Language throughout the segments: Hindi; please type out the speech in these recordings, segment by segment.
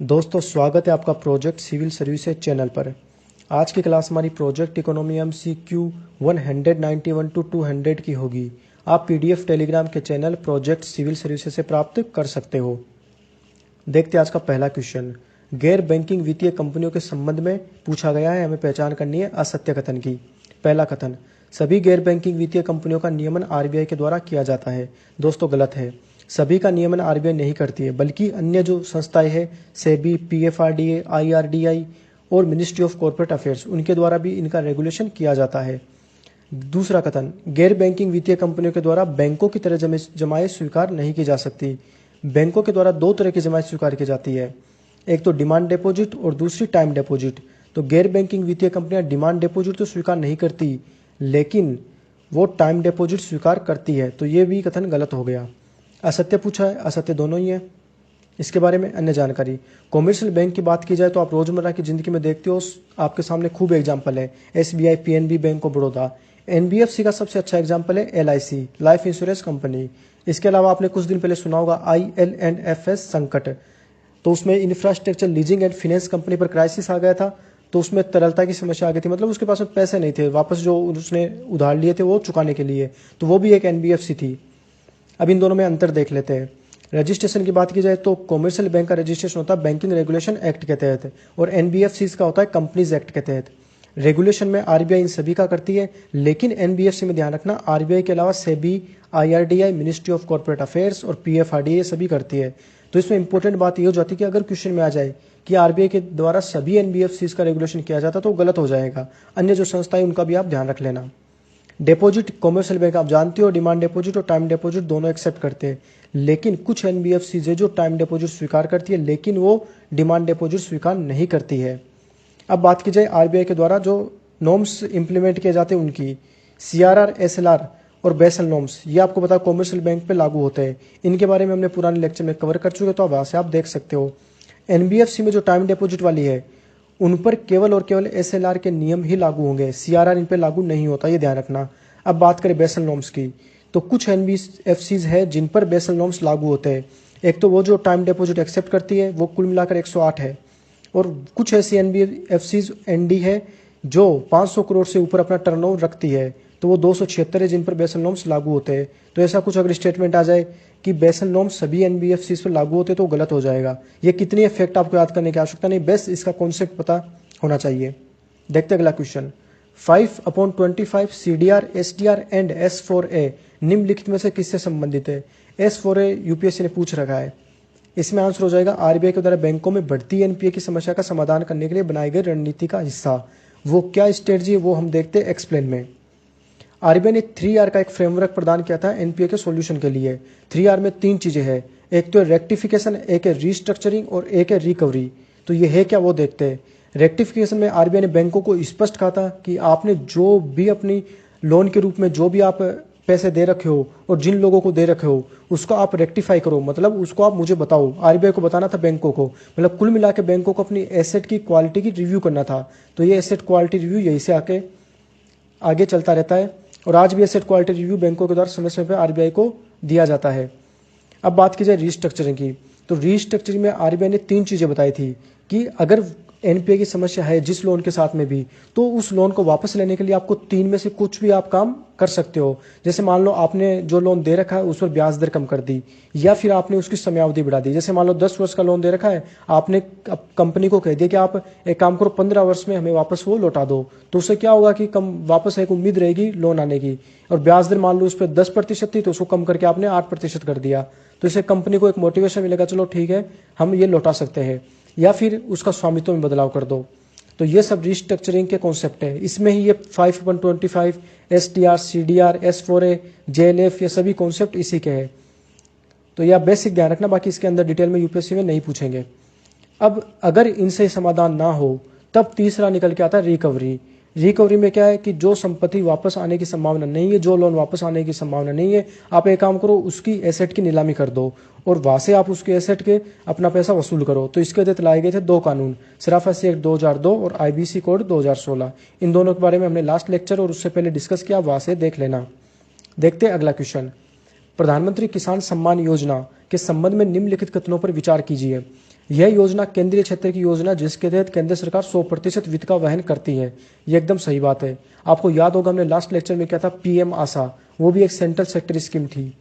दोस्तों स्वागत है आपका प्रोजेक्ट सिविल सर्विसेज चैनल पर। आज की क्लास हमारी प्रोजेक्ट इकोनॉमी MCQ 191 टू 200 की होगी। आप PDF टेलीग्राम के चैनल प्रोजेक्ट सिविल सर्विसेज से प्राप्त कर सकते हो। देखते हैं आज का पहला क्वेश्चन। गैर बैंकिंग वित्तीय कंपनियों के संबंध में पूछा गया है। हमें पहचान करनी है असत्य कथन की। पहला कथन, सभी गैर बैंकिंग वित्तीय कंपनियों का नियमन RBI के द्वारा किया जाता है। दोस्तों गलत है। सभी का नियमन RBI नहीं करती है, बल्कि अन्य जो संस्थाएं हैं सेबी, PFRDA, IRDI और मिनिस्ट्री ऑफ कॉर्पोरेट अफेयर्स, उनके द्वारा भी इनका रेगुलेशन किया जाता है। दूसरा कथन, गैर बैंकिंग वित्तीय कंपनियों के द्वारा बैंकों की तरह जमाएं स्वीकार नहीं की जा सकती। बैंकों के द्वारा दो तरह की जमाएं स्वीकार की जाती है, एक तो डिमांड डिपॉजिट और दूसरी टाइम डिपॉजिट। तो गैर बैंकिंग वित्तीय कंपनियां डिमांड डिपॉजिट तो स्वीकार नहीं करती, लेकिन वो टाइम डिपॉजिट स्वीकार करती है। तो ये भी कथन गलत हो गया। असत्य पूछा है, असत्य दोनों ही है। इसके बारे में अन्य जानकारी, कॉमर्शियल बैंक की बात की जाए तो आप रोजमर्रा की जिंदगी में देखते हो, आपके सामने खूब एग्जाम्पल है। SBI, PNB, bank of Baroda. NBFC का सबसे अच्छा एग्जाम्पल है LIC, लाइफ इंश्योरेंस कंपनी। इसके अलावा आपने कुछ दिन पहले सुना होगा IL&FS संकट। तो उसमें infrastructure leasing and finance company पर क्राइसिस आ गया था। तो उसमें तरलता की समस्या आ गई थी, मतलब उसके पास में पैसे नहीं थे वापस जो उसने उधार लिए थे वो चुकाने के लिए। तो वो भी एक NBFC थी। अब इन दोनों में अंतर देख लेते हैं। रजिस्ट्रेशन की बात की जाए तो कॉमर्शियल बैंक का रजिस्ट्रेशन होता है बैंकिंग रेगुलेशन एक्ट के तहत, और NBFCs का होता है कंपनीज एक्ट के तहत। रेगुलेशन में RBI इन सभी का करती है, लेकिन NBFC में ध्यान रखना RBI के अलावा SEBI, IRDI, ministry of corporate affairs और PFRDA सभी करती है। तो इसमें इंपॉर्टेंट बात ये हो जाती है कि अगर क्वेश्चन में आ जाए कि RBI के द्वारा सभी NBFCs का रेगुलेशन किया जाता तो गलत हो जाएगा। अन्य जो संस्थाएं उनका भी आप ध्यान रख लेना। डिपॉजिट, कॉमर्शियल बैंक आप जानते हो डिमांड डिपॉजिट और टाइम डिपॉजिट दोनों एक्सेप्ट करते हैं, लेकिन कुछ NBFCs है जो टाइम डिपॉजिट स्वीकार करती है, लेकिन वो डिमांड डिपॉजिट स्वीकार नहीं करती है। अब बात की जाए RBI के द्वारा जो नॉर्म्स इंप्लीमेंट किए जाते हैं उनकी, CRR, SLR और बेसल नॉर्म्स, ये आपको पता है कॉमर्शियल बैंक पे लागू होते हैं। इनके बारे में हमने पुराने लेक्चर में कवर कर चुके हैं, तो वहां से आप देख सकते हो। NBFC में जो टाइम डिपॉजिट वाली है उन पर केवल और केवल SLR के नियम ही लागू होंगे, CRR इन पर लागू नहीं होता, ये ध्यान रखना। अब बात करें बेसल नॉर्म्स की, तो कुछ NBFCs है जिन पर बेसल नॉर्म्स लागू होते हैं। एक तो वो जो टाइम डिपॉजिट एक्सेप्ट करती है, वो कुल मिलाकर 108 है, और कुछ ऐसी NBFCs ND है जो 500 करोड़ से ऊपर अपना टर्नओवर रखती है, तो वो 276 है जिन पर बेसल नॉर्म्स लागू होते हैं। तो ऐसा कुछ अगर स्टेटमेंट आ जाए कि बेसल नॉर्म्स सभी NBFCs पर लागू होते तो गलत हो जाएगा। ये कितनी इफेक्ट आपको याद करने की आवश्यकता नहीं, बेस्ट इसका कॉन्सेप्ट पता होना चाहिए। देखते अगला question. 5/25 CDR, SDR and S4A निम्नलिखित में से किससे संबंधित है? S4A UPSC ने पूछ रखा है। इसमें आंसर हो जाएगा RBI के द्वारा बैंकों में बढ़ती NPA की समस्या का समाधान करने के लिए बनाई गई रणनीति का हिस्सा। वो क्या स्ट्रेटजी है वो हम देखते हैं एक्सप्लेन में। RBI ने 3R का एक फ्रेमवर्क प्रदान किया था NPA के सॉल्यूशन के लिए। 3R में 3 चीजें हैं, एक तो रेक्टिफिकेशन, एक है रीस्ट्रक्चरिंग और एक है रिकवरी। तो ये है क्या वो देखते हैं। रेक्टिफिकेशन में RBI ने बैंकों को स्पष्ट कहा था कि आपने जो भी अपनी लोन के रूप में जो भी आप पैसे दे रखे हो और जिन लोगों को दे रखे हो उसको आप रेक्टिफाई करो, मतलब उसको आप मुझे बताओ। RBI को बताना था बैंकों को, मतलब कुल मिला के बैंकों को अपनी एसेट की क्वालिटी की रिव्यू करना था। तो ये एसेट क्वालिटी रिव्यू यहीं से आगे चलता रहता है, और आज भी एसेट क्वालिटी रिव्यू बैंकों के द्वारा समय समय पर RBI को दिया जाता है। अब बात की जाए रीस्ट्रक्चरिंग की, तो रीस्ट्रक्चरिंग में RBI ने 3 चीजें बताई थी कि अगर NPA की समस्या है जिस लोन के साथ में भी, तो उस लोन को वापस लेने के लिए आपको 3 में से कुछ भी आप काम कर सकते हो। जैसे मान लो आपने जो लोन दे रखा है उस पर ब्याज दर कम कर दी, या फिर आपने उसकी समयावधि बढ़ा दी। जैसे मान लो 10 वर्ष का लोन दे रखा है, आपने कंपनी को कह दिया कि आप एक काम करो 15 वर्ष में हमें वापस वो लौटा दो, तो उससे क्या होगा कि कम वापस एक उम्मीद रहेगी लोन आने की। और ब्याज दर मान लो उस पर 10% थी तो उसको कम करके आपने 8% कर दिया, तो इससे कंपनी को एक मोटिवेशन मिलेगा, चलो ठीक है हम ये लौटा सकते हैं। या फिर उसका स्वामित्व में बदलाव कर दो। तो ये सब रिस्ट्रक्चरिंग के कॉन्सेप्ट है। इसमें ही ये 5/25 SDR, CDR, S4A, JLF ये सभी कॉन्सेप्ट इसी के हैं। तो यह बेसिक ध्यान रखना, बाकी इसके अंदर डिटेल में UPSC में नहीं पूछेंगे। अब अगर इनसे समाधान ना हो तब तीसरा निकल के आता है रिकवरी। रिकवरी में क्या है कि जो संपत्ति वापस आने की संभावना नहीं है, जो लोन वापस आने की संभावना नहीं है, आप एक काम करो उसकी एसेट की नीलामी कर दो और वहां से आप उसके एसेट के अपना पैसा वसूल करो। तो इसके तहत लाए गए थे 2 कानून, शराफत एक्ट 2002 और IBC कोड 2016। इन दोनों के बारे में हमने लास्ट लेक्चर और उससे पहले डिस्कस किया, वहां से देख लेना। देखते हैं अगला क्वेश्चन। प्रधानमंत्री किसान सम्मान योजना के संबंध में निम्नलिखित कथनों पर विचार कीजिए। यह योजना केंद्रीय क्षेत्र की योजना जिसके तहत केंद्र सरकार 100% वित्त का वहन करती है। ये एकदम सही बात है। आपको याद होगा हमने लास्ट लेक्चर में क्या था, पीएम आशा, वो भी एक सेंट्रल सेक्टर स्कीम थी।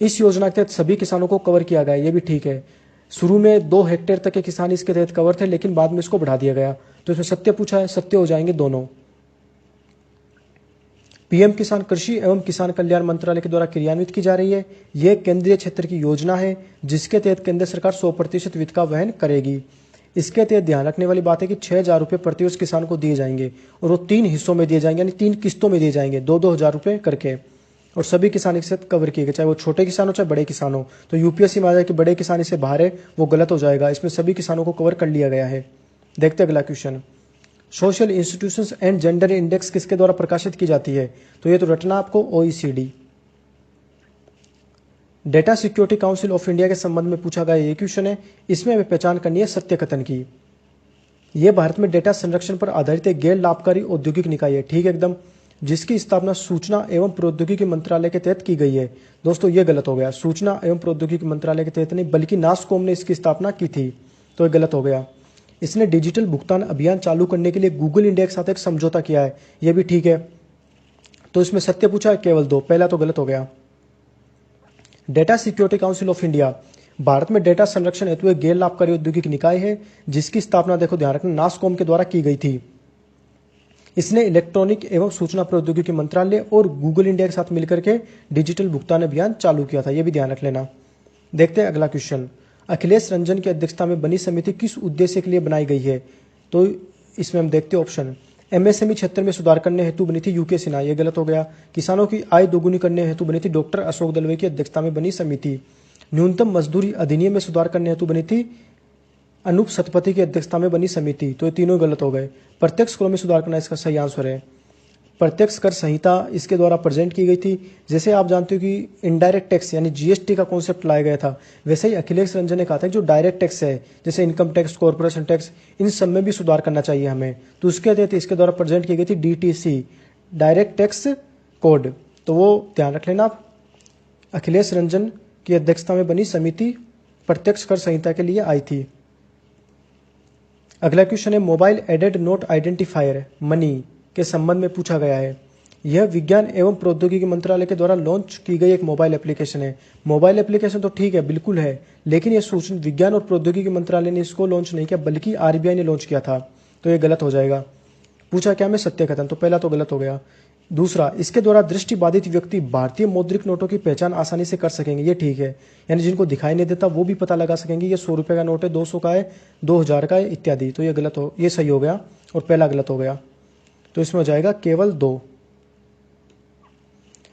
इस योजना के तहत सभी किसानों को कवर किया गया, ये भी ठीक है। शुरू में 2 हेक्टेयर तक के किसान इसके तहत कवर थे, लेकिन बाद में इसको बढ़ा दिया गया। तो इसमें सत्य पूछा है, सत्य हो जाएंगे दोनों। पीएम किसान कृषि एवं किसान कल्याण मंत्रालय के द्वारा क्रियान्वित की जा रही है। यह केंद्रीय क्षेत्र की योजना है जिसके तहत केंद्र सरकार 100% वित्त का वहन करेगी। इसके तहत ध्यान रखने वाली बात है कि 6,000 रुपये प्रतिवर्ष किसान को दिए जाएंगे और वो 3 हिस्सों में दिए जाएंगे, यानी 3 किस्तों में दिए जाएंगे, 2-2 हज़ार रुपये करके। और सभी किसान इससे कवर किए गए, चाहे वो छोटे किसान हो चाहे बड़े किसान हो। तो यूपीएससी में आ जाए कि बड़े किसान इससे बाहर है, वो गलत हो जाएगा। इसमें सभी किसानों को कवर कर लिया गया है। देखते हैं अगला question. Social institutions and gender index किसके द्वारा प्रकाशित की जाती है? तो ये तो रटना आपको, OECD. Data security council of India के संबंध में पूछा गया ये क्वेश्चन है। इसमें हमें पहचान करनी है सत्य कथन की। यह भारत में डेटा संरक्षण पर आधारित एक गैर लाभकारी औद्योगिक निकाय है, ठीक है एकदम, जिसकी स्थापना सूचना एवं प्रौद्योगिकी मंत्रालय के तहत की गई है। दोस्तों ये गलत हो गया, सूचना एवं प्रौद्योगिकी मंत्रालय के तहत नहीं बल्कि नासकॉम ने इसकी स्थापना की थी, तो ये गलत हो गया। इसने डिजिटल भुगतान अभियान चालू करने के लिए गूगल इंडिया के साथ एक समझौता किया है, यह भी ठीक है। तो इसमें सत्य पूछा है केवल 2, पहला तो गलत हो गया। Data security council of India Bharat में डेटा संरक्षण हेतु एक गैर लाभकारी औद्योगिक निकाय है जिसकी स्थापना, देखो ध्यान रखना, नासकॉम के द्वारा की गई थी। इसने इलेक्ट्रॉनिक एवं सूचना प्रौद्योगिकी मंत्रालय और गूगल इंडिया के साथ मिलकर के डिजिटल भुगतान अभियान चालू किया था, यह भी ध्यान रख लेना। देखते हैं अगला क्वेश्चन। अखिलेश रंजन की अध्यक्षता में बनी समिति किस उद्देश्य के लिए बनाई गई है? तो इसमें हम देखते हैं ऑप्शन। एमएसएमई क्षेत्र में सुधार करने हेतु बनी थी यूके सिन्हा, यह गलत हो गया। किसानों की आय दोगुनी करने हेतु बनी थी डॉक्टर अशोक दलवे की अध्यक्षता में बनी समिति। न्यूनतम मजदूरी अधिनियम में सुधार करने हेतु बनी थी अनूप सतपथी की अध्यक्षता में बनी समिति। तो ये तीनों गलत हो गए। प्रत्यक्ष करों में सुधार करना इसका सही आंसर है। प्रत्यक्ष कर संहिता इसके द्वारा प्रेजेंट की गई थी। जैसे आप जानते हो कि इनडायरेक्ट टैक्स यानी जीएसटी का कॉन्सेप्ट लाया गया था, वैसे ही अखिलेश रंजन ने कहा था कि जो डायरेक्ट टैक्स है जैसे इनकम टैक्स, कॉर्पोरेशन टैक्स, इन सब में भी सुधार करना चाहिए हमें। तो उसके तहत इसके द्वारा प्रेजेंट की गई थी डीटीसी, डायरेक्ट टैक्स कोड। तो वो ध्यान रख लेना आप। अखिलेश रंजन की अध्यक्षता में बनी समिति प्रत्यक्ष कर संहिता के लिए आई थी। अगला क्वेश्चन है mobile aided note identifier money के संबंध में पूछा गया है। यह विज्ञान एवं प्रौद्योगिकी मंत्रालय के द्वारा लॉन्च की गई एक मोबाइल एप्लीकेशन है। मोबाइल एप्लीकेशन तो ठीक है, बिल्कुल है, लेकिन यह सूचना विज्ञान और प्रौद्योगिकी मंत्रालय ने इसको लॉन्च नहीं किया बल्कि आरबीआई ने लॉन्च किया था। तो यह गलत हो जाएगा। पूछा क्या में सत्य कथन, तो पहला तो गलत हो गया। दूसरा, इसके द्वारा दृष्टि बाधित व्यक्ति भारतीय मौद्रिक नोटों की पहचान आसानी से कर सकेंगे, ये ठीक है, यानी जिनको दिखाई नहीं देता वो भी पता लगा सकेंगे ये 100 रुपये का नोट है, 200 का है, 2000 का है इत्यादि। तो ये सही हो गया और पहला गलत हो गया। तो इसमें हो जाएगा केवल 2।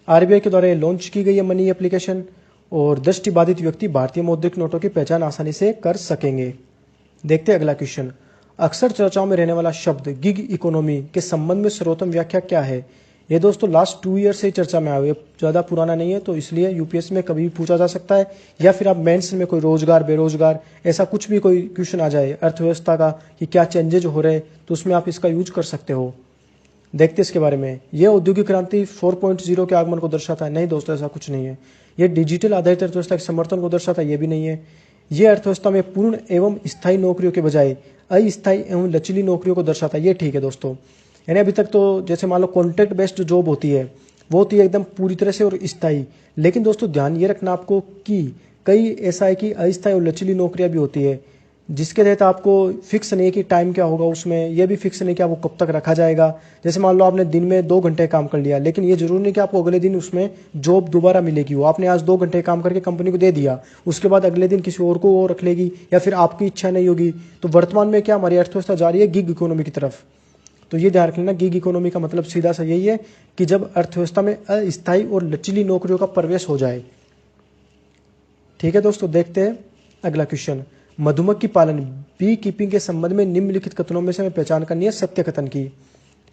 आरबीआई के द्वारा लॉन्च की गई है मनी एप्लीकेशन और दृष्टि बाधित व्यक्ति भारतीय मौद्रिक नोटों की पहचान आसानी से कर सकेंगे। देखते हैं अगला क्वेश्चन। अक्सर चर्चाओं में रहने वाला शब्द गिग इकोनॉमी के संबंध में सर्वोत्तम व्याख्या क्या है? ये दोस्तों लास्ट 2 ईयर से ही चर्चा में आया है, ज़्यादा पुराना नहीं है, तो इसलिए यूपीएससी में कभी भी पूछा जा सकता है, या फिर आप मेंस में कोई रोजगार बेरोजगार ऐसा कुछ भी कोई क्वेश्चन आ जाए अर्थव्यवस्था का कि क्या चेंजेज हो रहे, तो उसमें आप इसका यूज कर सकते हो। देखते इसके बारे में। यह औद्योगिक क्रांति 4.0 के आगमन को दर्शाता है? नहीं दोस्तों, ऐसा कुछ नहीं है। यह डिजिटल आधारित अर्थव्यवस्था के समर्थन को दर्शाता है? यह भी नहीं है। यह अर्थव्यवस्था में पूर्ण एवं स्थायी नौकरियों के बजाय अस्थायी एवं लचीली नौकरियों को दर्शाता है? ये ठीक है दोस्तों। यानी अभी तक तो जैसे मान लो कॉन्ट्रैक्ट बेस्ड जॉब होती है वो होती है एकदम पूरी तरह से और स्थायी, लेकिन दोस्तों ध्यान ये रखना आपको कि कई ऐसा है कि अस्थायी और लचीली नौकरियां भी होती है जिसके तहत आपको फिक्स नहीं है कि टाइम क्या होगा उसमें, यह भी फिक्स नहीं कि आपको कब तक रखा जाएगा। जैसे मान लो आपने दिन में 2 घंटे काम कर लिया, लेकिन ये जरूरी नहीं कि आपको अगले दिन उसमें जॉब दोबारा मिलेगी। वो आपने आज 2 घंटे काम करके कंपनी को दे दिया, उसके बाद अगले दिन किसी और को वो रख लेगी या फिर आपकी इच्छा नहीं होगी। तो वर्तमान में क्या हमारी अर्थव्यवस्था जा रही है गिग इकोनॉमी की तरफ। तो ये ध्यान रख लेना, गिग इकोनॉमी का मतलब सीधा सा यही है कि जब अर्थव्यवस्था में अस्थायी और लचीली नौकरियों का प्रवेश हो जाए। ठीक है दोस्तों, देखते हैं अगला क्वेश्चन। मधुमक्खी पालन बी कीपिंग के संबंध में निम्नलिखित कथनों में से हमें पहचान करनी है सत्य कथन की।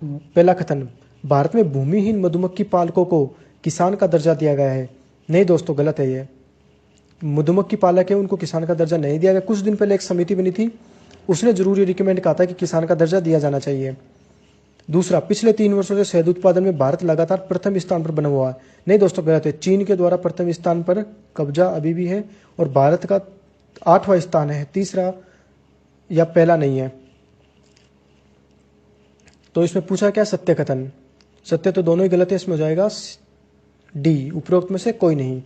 पहला कथन, भारत में भूमिहीन मधुमक्खी पालकों को किसान का दर्जा दिया गया है। नहीं दोस्तों, गलत है। ये मधुमक्खी पालक है उनको किसान का दर्जा नहीं दिया गया। कुछ दिन पहले एक समिति बनी थी, उसने जरूर रिकमेंड कहा था कि किसान का दर्जा दिया जाना चाहिए। दूसरा, पिछले 3 वर्षों से शहद उत्पादन में भारत लगातार प्रथम स्थान पर बना हुआ है। नहीं दोस्तों, गलत है। चीन के द्वारा प्रथम स्थान पर कब्जा अभी भी है और भारत का 8वां स्थान है। तीसरा, या पहला नहीं है। तो इसमें पूछा क्या, सत्य कथन। सत्य तो दोनों ही गलत है, इसमें हो जाएगा डी, उपरोक्त में से कोई नहीं।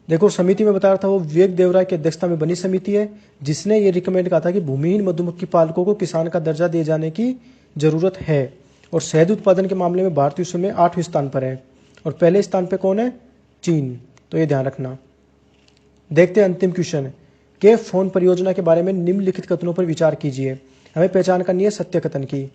देखो समिति में बता रहा था वो विवेक देवराय की अध्यक्षता में बनी समिति है जिसने ये रिकमेंड कहा था कि भूमिहीन मधुमक्खी पालकों को किसान का दर्जा दिए जाने की जरूरत है। और शहद उत्पादन के मामले में भारत विश्व में 8वें स्थान पर है और पहले स्थान पर कौन है, चीन। तो ये ध्यान रखना। देखते हैं अंतिम क्वेश्चन के फोन परियोजना के बारे में निम्नलिखित कथनों पर विचार कीजिए। हमें पहचान करनी है सत्य कथन की।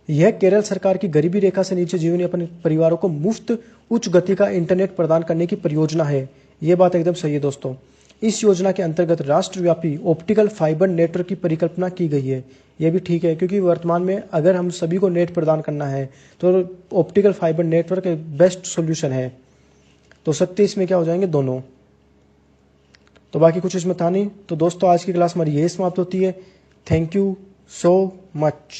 यह केरल सरकार की गरीबी रेखा से नीचे जीवन यापन परिवारों को मुफ्त उच्च गति का इंटरनेट प्रदान करने की परियोजना है। यह बात एकदम सही है दोस्तों। इस योजना के अंतर्गत राष्ट्रव्यापी ऑप्टिकल फाइबर नेटवर्क की परिकल्पना की गई है। यह भी ठीक है क्योंकि वर्तमान में अगर हम सभी को नेट प्रदान करना है तो ऑप्टिकल फाइबर नेटवर्क एक बेस्ट सॉल्यूशन है। तो सत्य इसमें क्या हो जाएंगे, दोनों। तो बाकी कुछ इसमें था नहीं। तो दोस्तों आज की क्लास हमारी यही समाप्त होती है। Thank you so much.